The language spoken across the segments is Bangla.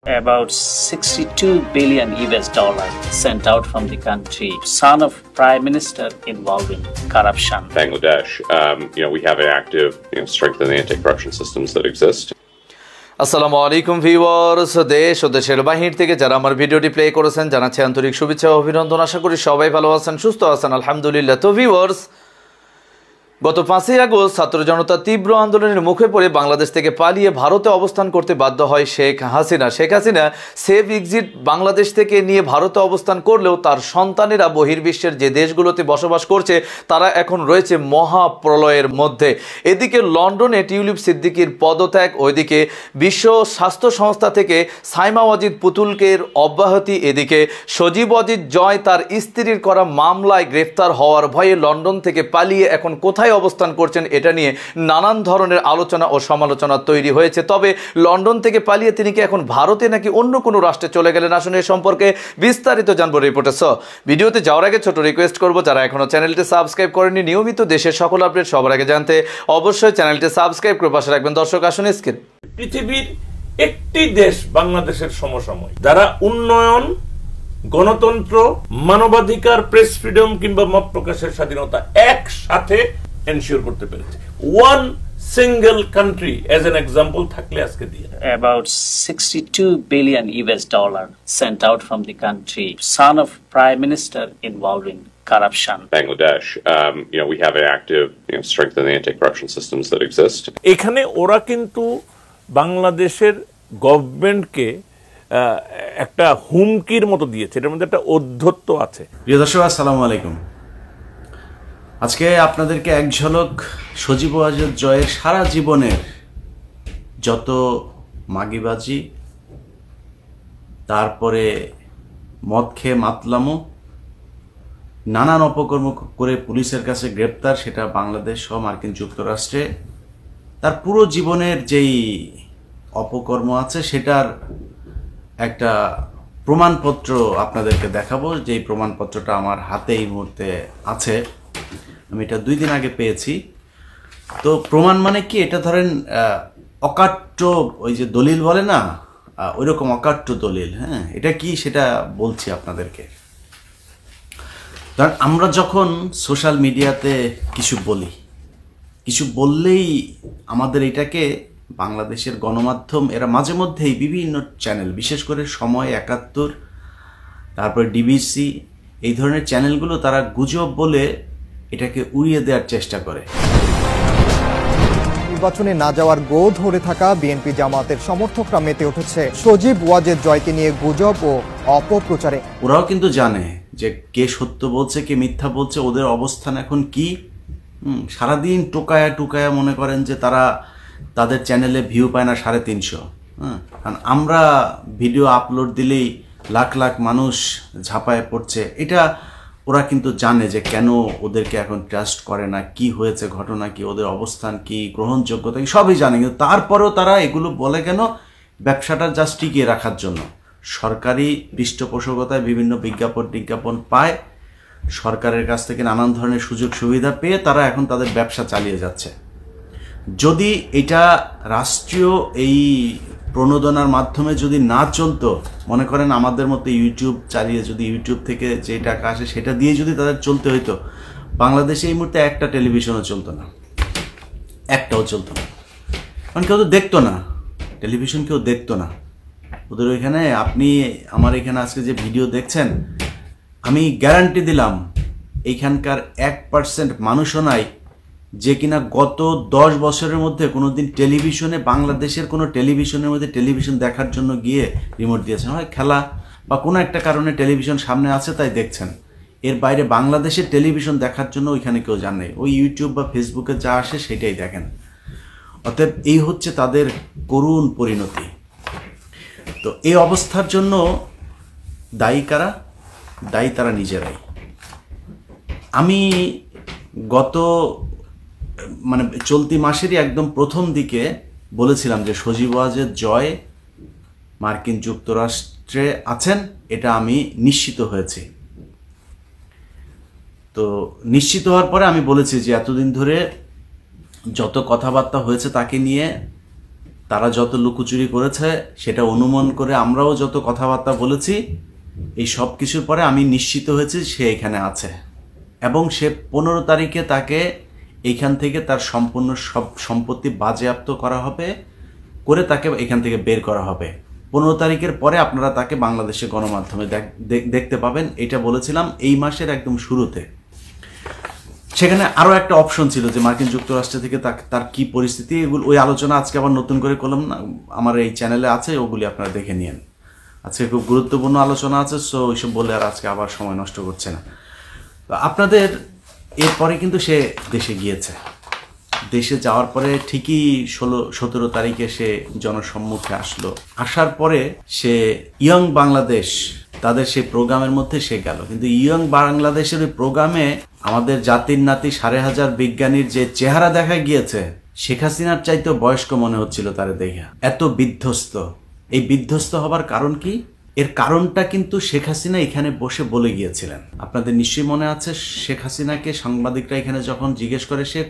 About 62 billion US dollars sent out from the country. Son of Prime Minister involved in corruption. Bangladesh, we have an active, strengthen the anti-corruption systems that exist. আসসালামু আলাইকুম ভিউয়ার্স, দেশ ও দেশের বাহির থেকে যারা আমার ভিডিওটি প্লে করেছেন জানাচ্ছি আন্তরিক শুভেচ্ছা ও অভিনন্দন। আশা করি সবাই ভালো আছেন, সুস্থ আছেন, আলহামদুলিল্লাহ। তো ভিউয়ার্স, গত 5ই আগস্ট ছাত্র জনতা তীব্র আন্দোলনের মুখে পড়ে বাংলাদেশ থেকে পালিয়ে ভারতে অবস্থান করতে বাধ্য হয় শেখ হাসিনা। সেভ এক্সিট বাংলাদেশ থেকে নিয়ে ভারতে অবস্থান করলেও তার সন্তানেরা বহির্বিশ্বের যে দেশগুলোতে বসবাস করছে তারা এখন রয়েছে মহাপ্রলয়ের মধ্যে। এদিকে লন্ডনে টিউলিপ সিদ্দিকীর পদত্যাগ, ওইদিকে বিশ্ব স্বাস্থ্য সংস্থা থেকে সাইমা ওয়াজিদ পুতুলকের অব্যাহতি, এদিকে সজীব ওয়াজিদ জয় তার স্ত্রীর করা মামলায় গ্রেফতার হওয়ার ভয়ে লন্ডন থেকে পালিয়ে এখন কোথায় অবস্থান করছেন, এটা নিয়ে নানান ধরনের আলোচনা ও সমালোচনা তৈরি হয়েছে। তবে লন্ডন থেকে পালিয়ে তিনি কি এখন ভারতে নাকি অন্য কোনো রাষ্ট্রে চলে গেলেন, আসলে এ সম্পর্কে বিস্তারিত জানবো রিপোর্টে। ভিডিওতে যাওয়ার আগে ছোট রিকোয়েস্ট করবো, যারা এখনো চ্যানেলটি সাবস্ক্রাইব করেনি, নিয়মিত দেশের সকল আপডেট সবার আগে জানতে অবশ্যই চ্যানেলটি সাবস্ক্রাইব করে পাশে রাখবেন। দর্শক আসুন স্ক্রিন। পৃথিবীর একটি দেশ বাংলাদেশের সমসাময়িক যারা উন্নয়ন, গণতন্ত্র, মানবাধিকার, প্রেস ফ্রিডম কিংবা মত প্রকাশের স্বাধীনতা একসাথে এনশিওর করতে পেরেছে। One single country age an example থাকলে আজকে দিয়ে About 62 billion US dollar sent out from the country. Son of Prime Minister involved in corruption. Bangladesh, we have an active, strengthen the anti-corruption systems that exist. এখানে ওরা কিন্তু বাংলাদেশের গভর্নমেন্টকে একটা হুমকির মতো দিয়েছে, এটার মধ্যে একটা অধ্যত্ব আছে। প্রিয় দর্শক, আসসালামু আলাইকুম। আজকে আপনাদেরকে এক ঝলক সজীব ওয়াজিদ জয়ের সারা জীবনের যত মাগিবাজি, তারপরে মদ খেয়ে মাতলামো, নানান অপকর্ম করে পুলিশের কাছে গ্রেপ্তার, সেটা বাংলাদেশ সহ মার্কিন যুক্তরাষ্ট্রে, তার পুরো জীবনের যেই অপকর্ম আছে সেটার একটা প্রমাণপত্র আপনাদেরকে দেখাবো। যেই প্রমাণপত্রটা আমার হাতে এই মুহূর্তে আছে, আমি এটা 2 দিন আগে পেয়েছি। তো প্রমাণ মানে কি, এটা ধরেন অকাট্য, ওই যে দলিল বলে না, ওইরকম অকাট্য দলিল। হ্যাঁ, এটা কি সেটা বলছি আপনাদেরকে। কারণ আমরা যখন সোশ্যাল মিডিয়াতে কিছু বললেই আমাদের এটাকে বাংলাদেশের গণমাধ্যম এরা মাঝে মধ্যেই বিভিন্ন চ্যানেল, বিশেষ করে সময় 71, তারপরে ডিবিসি, এই ধরনের চ্যানেলগুলো তারা গুজব বলে এটাকে উড়িয়ে দেওয়ার চেষ্টা করে। নির্বাচনে না যাওয়ার গো ধরে থাকা বিএনপি জামাতের সমর্থকরা মেতে উঠেছে সজীব ওয়াজিদ জয়কে নিয়ে গুজব ও অপপ্রচারে। ওরাও কিন্তু জানে যে কে সত্য বলছে, কে মিথ্যা বলছে, ওদের অবস্থান এখন কি। সারাদিন টুকায়া মনে করেন যে তারা তাদের চ্যানেলে ভিউ পায় না 350। কারণ আমরা ভিডিও আপলোড দিলেই লাখ লাখ মানুষ ঝাঁপায় পড়ছে। এটা ওরা কিন্তু জানে যে কেন ওদেরকে এখন ট্রাস্ট করে না, কি হয়েছে, ঘটনা কি, ওদের অবস্থান কি, গ্রহণযোগ্যতা কি, সবই জানে। কিন্তু তারপরেও তারা এগুলো বলে কেন, ব্যবসাটা জাস্ট টিকিয়ে রাখার জন্য। সরকারি পৃষ্ঠপোষকতায় বিভিন্ন বিজ্ঞাপন পায়, সরকারের কাছ থেকে নানান ধরনের সুযোগ সুবিধা পেয়ে তারা এখন তাদের ব্যবসা চালিয়ে যাচ্ছে। যদি এটা রাষ্ট্রীয় এই প্রণোদনার মাধ্যমে যদি না চলতো, মনে করেন আমাদের মতো ইউটিউব চালিয়ে যদি ইউটিউব থেকে যে টাকা আসে সেটা দিয়ে যদি তাদের চলতে হইতো, বাংলাদেশে এই মুহূর্তে একটা টেলিভিশনও চলতো না, একটাও চলতো না। কারণ কেউ তো দেখতো না, টেলিভিশন কেউ দেখতো না ওদের ওইখানে। আপনি আমার এখানে আজকে যে ভিডিও দেখছেন, আমি গ্যারান্টি দিলাম এইখানকার 1% মানুষও নাই যে কিনা গত 10 বছরের মধ্যে কোনোদিন টেলিভিশনে, বাংলাদেশের কোনো টেলিভিশনের মধ্যে টেলিভিশন দেখার জন্য গিয়ে রিমোট দিয়েছেন। হয় খেলা বা কোনো একটা কারণে টেলিভিশন সামনে আছে তাই দেখছেন, এর বাইরে বাংলাদেশের টেলিভিশন দেখার জন্য ওইখানে কেউ যান নাই। ওই ইউটিউব বা ফেসবুকে যা আসে সেটাই দেখেন। অতএব এই হচ্ছে তাদের করুণ পরিণতি। তো এই অবস্থার জন্য দায়ী কারা? দায়ী তারা নিজেরাই। আমি গত চলতি মাসেরই একদম প্রথম দিকে বলেছিলাম যে সজীব ওয়াজিদ জয় মার্কিন যুক্তরাষ্ট্রে আছেন, এটা আমি নিশ্চিত হয়েছি। তো নিশ্চিত হওয়ার পরে আমি বলেছি যে এতদিন ধরে যত কথাবার্তা হয়েছে তাকে নিয়ে তারা যত লুকোচুরি করেছে সেটা অনুমান করে আমরাও যত কথাবার্তা বলেছি, এই সব কিছুর পরে আমি নিশ্চিত হয়েছি সে এখানে আছে এবং সে 15 তারিখে তাকে এইখান থেকে তার সম্পূর্ণ সব সম্পত্তি বাজেয়াপ্ত করা হবে, করে তাকে এখান থেকে বের করা হবে। 15 তারিখের পরে আপনারা তাকে বাংলাদেশে গণমাধ্যমে দেখতে পাবেন, এটা বলেছিলাম এই মাসের একদম শুরুতে। সেখানে আরও একটা অপশন ছিল যে মার্কিন যুক্তরাষ্ট্র থেকে তার কি পরিস্থিতি, এগুলো ওই আলোচনা আজকে আবার নতুন করে করলাম না, আমার এই চ্যানেলে আছে, ওগুলি আপনারা দেখে নিন। আজকে খুব গুরুত্বপূর্ণ আলোচনা আছে, সো ওইসব বলে আর আজকে আবার সময় নষ্ট করছে না। তো আপনাদের এরপরে কিন্তু সে দেশে গিয়েছে। দেশে যাওয়ার পরে ঠিকই 16-17 তারিখে সে জনসম্মুখে আসলো। আসার পরে সে ইয়ং বাংলাদেশ তাদের সেই প্রোগ্রামের মধ্যে সে গেল, কিন্তু ইয়ং বাংলাদেশের ওই প্রোগ্রামে আমাদের জাতির নাতি 5,500 বিজ্ঞানীর যে চেহারা দেখা গিয়েছে, শেখ হাসিনার চাইতেও বয়স্ক মনে হচ্ছিল তারে দেখে, এত বিধ্বস্ত। এই বিধ্বস্ত হবার কারণ কি? এর কারণটা কিন্তু শেখ হাসিনা এখানে বসে বলে গিয়েছিলেন। আপনাদের নিশ্চয়ই মনে আছে, শেখ হাসিনাকে সাংবাদিকরা এখানে যখন জিজ্ঞেস করে, সে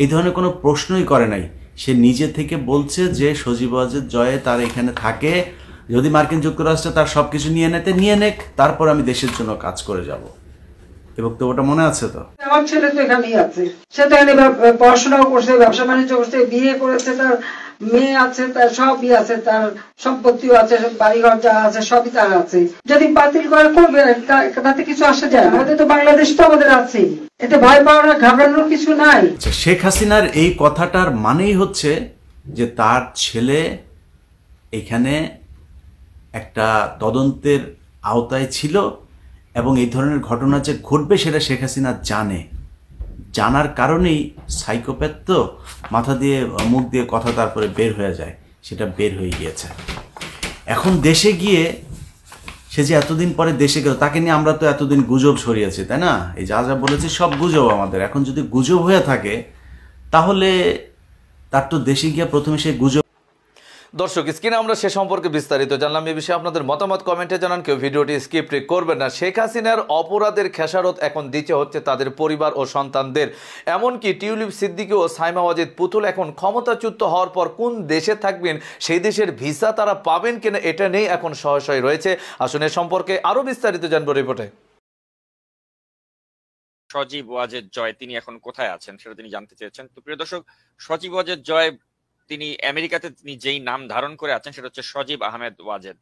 এই ধরনের কোনো প্রশ্নই করে নাই। সে নিজে থেকে বলছে যে সজীব ওয়াজেদ জয়ে তার এখানে থাকে, যদি মার্কিন যুক্তরাষ্ট্র তার সব কিছু নিয়ে নেক, তারপর আমি দেশের জন্য কাজ করে যাব। এই বক্তব্যটা মনে আছে তো? আমার ছেলে তো এখানেই আছে, সে তো এখানে পড়াশোনাও করছে, ব্যবসা বাণিজ্য করছে, বিয়ে করেছে, তার মেয়ে আছে, তার সবই আছে, তার সম্পত্তিও আছে, বাড়িঘর যা আছে সবই তার আছে। যদি বাতিল করে করবে, তাতে কিছু আসে যায়? আমাদের তো বাংলাদেশ তো আমাদের আছে, এতে ভয় পাওয়ার ঘাবড়ানোর কিছু নাই। শেখ হাসিনার এই কথাটার মানেই হচ্ছে যে তার ছেলে এখানে একটা তদন্তের আওতায় ছিল এবং এই ধরনের ঘটনা যে ঘটবে সেটা শেখ হাসিনা জানার কারণেই সাইকোপ্যাথ তো মাথা দিয়ে মুখ দিয়ে কথা তারপরে বের হয়ে যায়, সেটা বের হয়ে গিয়েছে। এখন দেশে গিয়ে সে যে এতদিন পরে দেশে গেল, তাকে নিয়ে আমরা তো এতদিন গুজব ছড়িয়েছি, তাই না? এই যা যা বলেছি সব গুজব আমাদের। এখন যদি গুজব হয়ে থাকে তাহলে তার তো দেশে গিয়ে প্রথমে সে গুজব। দর্শক, স্ক্রিনে আমরা সে সম্পর্কে বিস্তারিত জানলাম। এই বিষয়ে আপনাদের মতামত কমেন্টে জানান, কেউ ভিডিওটি স্কিপ করবেন না। শেখ হাসিনার অপরাধের খেসারত এখন দিতে হচ্ছে তাদের পরিবার ও সন্তানদের। এমনকি টিউলিপ সিদ্দিকী ও সাইমা ওয়াজেদ পুতুল এখন ক্ষমতাচ্যুত হওয়ার পর কোন দেশে থাকবেন, সেই দেশের ভিসা তারা পাবেন কিনা, এটা নিয়ে এখন সংশয় রয়েছে। আসুন এ সম্পর্কে আরো বিস্তারিত জানবো রিপোর্টে। সজীব ওয়াজেদ জয় তিনি এখন কোথায় আছেন সেটা তিনি জানতে চেয়েছেন। তো প্রিয় দর্শক, সজীব ওয়াজেদ জয় তিনি আমেরিকাতে তিনি যেই নাম ধারণ করে আছেন সেটা হচ্ছে সজীব আহমেদ ওয়াজেদ।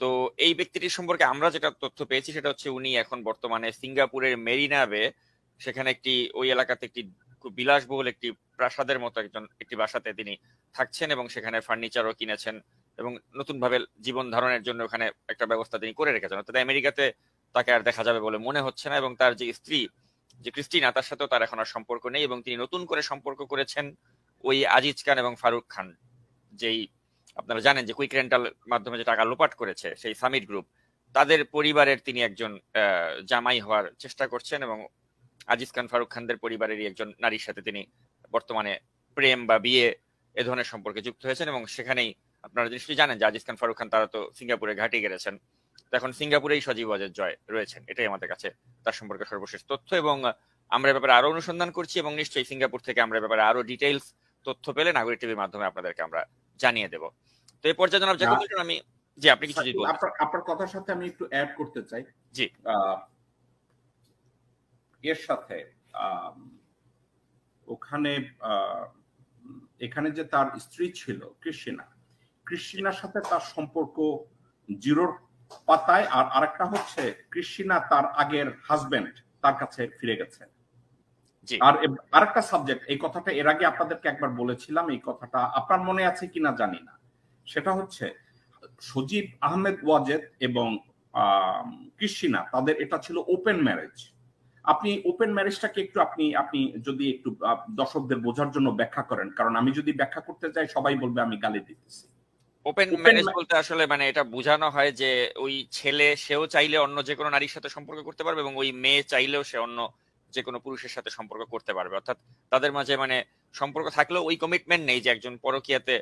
তো এই ব্যক্তিটির সম্পর্কে আমরা যেটা তথ্য পেয়েছি সেটা হচ্ছে উনি এখন বর্তমানে সিঙ্গাপুরের মেরিনা বে, সেখানে ওই এলাকাতে একটি খুব বিলাসবহুল একটি প্রাসাদের মতো একটি বাসাতে তিনি থাকছেন এবং সেখানে ফার্নিচারও কিনেছেন এবং নতুন ভাবে জীবন ধারণের জন্য ওখানে একটা ব্যবস্থা তিনি করে রেখেছেন। অর্থাৎ আমেরিকাতে তাকে আর দেখা যাবে বলে মনে হচ্ছে না এবং তার যে স্ত্রী যে ক্রিস্টিনা, তার সাথেও তার এখন আর সম্পর্ক নেই এবং তিনি নতুন করে সম্পর্ক করেছেন ওই আজিজ খান এবং ফারুক খান, যেই আপনারা জানেন যে কুইক রেন্টাল মাধ্যমে যে টাকা লোপাট করেছে সেই সামিট গ্রুপ, তাদের পরিবারের তিনি একজন জামাই হওয়ার চেষ্টা করছেন এবং আজিজ খান ফারুক খানদের পরিবারেরই একজন নারীর সাথে তিনি বর্তমানে প্রেম বা বিয়ে এ ধরনের সম্পর্কে যুক্ত হয়েছেন এবং সেখানেই আপনারা নিশ্চয়ই জানেন যে আজিজ খান ফারুক খান তারা তো সিঙ্গাপুরে ঘাঁটি গেড়েছেন। তো এখন সিঙ্গাপুরেই সজীব ওয়াজেদ জয় রয়েছেন, এটাই আমাদের কাছে তার সম্পর্কে সর্বশেষ তথ্য এবং আমরা ব্যাপারে আরো অনুসন্ধান করছি এবং নিশ্চয়ই সিঙ্গাপুর থেকে আমরা ব্যাপারে আরো ডিটেইলস তথ্য পেলে নাগরিক টিভির মাধ্যমে আপনাদেরকে আমরা জানিয়ে দেব। তো এই পর্যায়ে জনাব জাকির হোসেন, আমি জি আপনি কিছু যদি আপনার কথার সাথে আমি একটু অ্যাড করতে চাই। জি, এর সাথে ওখানে এখানে যে তার স্ত্রী ছিল ক্রিস্টিনার সাথে তার সম্পর্ক জিরোর পাতায়, আর আরেকটা হচ্ছে ক্রিস্টিনা তার আগের হাজবেন্ড তার কাছে ফিরে গেছে। আর আরেকটা সাবজেক্ট, এই কথাটা এর আগে আপনাদেরকে একবার বলেছিলাম, এই কথাটা আপনার মনে আছে কিনা জানি না, সেটা হচ্ছে সজীব আহমেদ ওয়াজেদ এবং ক্রিস্টিনা তাদের এটা ছিল ওপেন ম্যারেজ। আপনি ওপেন ম্যারেজটাকে একটু আপনি যদি একটু দর্শকদের বোঝার জন্য ব্যাখ্যা করেন, কারণ আমি যদি ব্যাখ্যা করতে যাই সবাই বলবে আমি গালি দিতেছি। ওপেন ম্যারেজ বলতে আসলে মানে এটা বোঝানো হয় যে ওই ছেলে সেও চাইলে অন্য যে কোনো নারীর সাথে সম্পর্ক করতে পারবে এবং ওই মেয়ে চাইলেও সে অন্য যে কোনো পুরুষের সাথে সম্পর্ক করতে পারবে। অর্থাৎ তাদের মাঝে মানে সম্পর্ক থাকলেও ওই কমিটমেন্ট নেই যে একজন পরকীয়াতে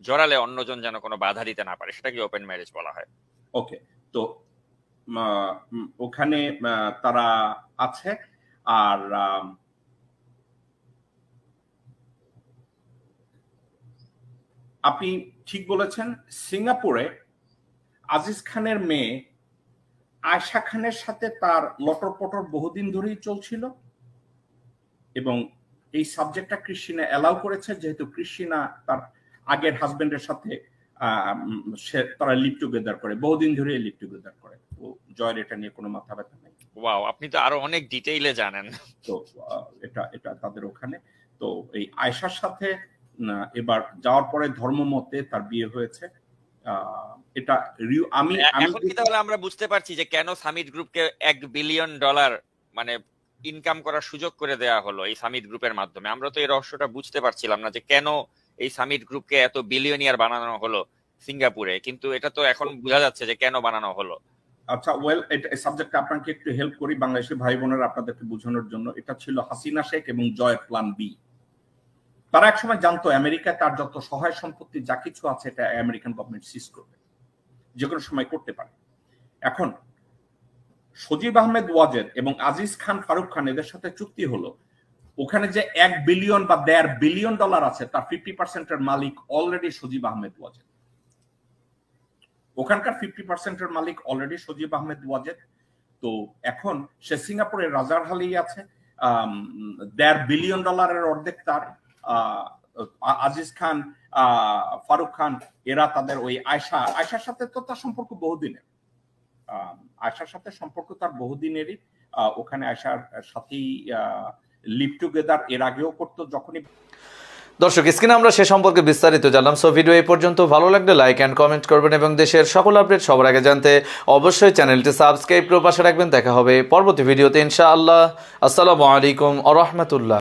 জড়ালে অন্যজন যেন কোনো বাধা দিতে না পারে, সেটাকে ওপেন ম্যারেজ বলা হয়। ওকে, তো ওখানে তারা আছে। আর আপনি ঠিক বলেছেন, সিঙ্গাপুরে আজিজ খানের মেয়ে আয়শা খানের সাথে তার লটর পটর বহুদিন ধরেই চলছিল, এবং এই সাবজেক্টটা ক্রিস্টিনা অ্যালাউ করেছে, যেহেতু ক্রিস্টিনা তার আগের হাজবেন্ডের সাথে তারা লিভ টুগেদার করে, বহুদিন ধরে লিভ টুগেদার করে। তো জয়ের এটা নিয়ে কোনো মাথা ব্যথা নেই। ওয়াও, আপনি তো আরো অনেক ডিটেইলে জানেন। তো এটা তাদের ওখানে। তো এই আয়েশার সাথে এবার যাওয়ার পরে ধর্মমতে তার বিয়ে হয়েছে। এটা আমি এখন কি তাহলে আমরা বুঝতে পারছি যে কেন সামিট গ্রুপকে $1 বিলিয়ন মানে ইনকাম করার সুযোগ করে দেওয়া হলো এই সামিট গ্রুপের মাধ্যমে? আমরা তো এই রহস্যটা বুঝতে পারছিলাম না যে কেন এই সামিট গ্রুপকে এত বিলিয়নিয়ার বানানো হলো সিঙ্গাপুরে, কিন্তু এটা তো এখন বোঝা যাচ্ছে যে কেন বানানো হলো। আচ্ছা, ওয়েল, এটা সাবজেক্টটা আপনাকে একটু হেল্প করি বাংলাদেশি ভাই বোনেরা আপনাদেরকে বোঝানোর জন্য। এটা ছিল হাসিনা শেখ এবং জয়ের প্ল্যান বি। তারা একসময় জানতো আমেরিকায় তার যত সহায় সম্পত্তি যা কিছু আছে এটা আমেরিকান গভর্নমেন্ট সিজ করবে, যে কোনো সময় করতে পারে। এখন সজীব আহমেদ ওয়াজেদ এবং আজিজ খান, ফারুক খান এদের সাথে চুক্তি হলো, ওখানে যে $1 বিলিয়ন বা $1.5 বিলিয়ন আছে তার 50% মালিক অলরেডি সজীব আহমেদ ওয়াজেদ। ওখানকার 50% মালিক অলরেডি সজীব আহমেদ ওয়াজেদ। তো এখন সে সিঙ্গাপুরের রাজারহালেই আছে। $1.5 বিলিয়ন অর্ধেক তার। আজিজ খান, ফারুক খান এরা তাদের ওই আয়শার সাথে তো তার সম্পর্ক বহুদিনের। আয়শার সাথে সম্পর্ক তার বহুদিনেরই। ওখানে আয়শার সাথেই লিভ টুগেদার এর আগেও করতো যখনই। দর্শক, স্ক্রিনে আমরা সে সম্পর্কে বিস্তারিত জানলাম। সো ভিডিও এই পর্যন্ত। ভালো লাগলে লাইক অ্যান্ড কমেন্ট করবেন এবং দেশের সকল আপডেট সবার আগে জানতে অবশ্যই চ্যানেলটি সাবস্ক্রাইব করে পাশে রাখবেন। দেখা হবে পরবর্তী ভিডিওতে ইনশাআল্লাহ। আসসালামু আলাইকুম ওয়া রাহমাতুল্লাহ।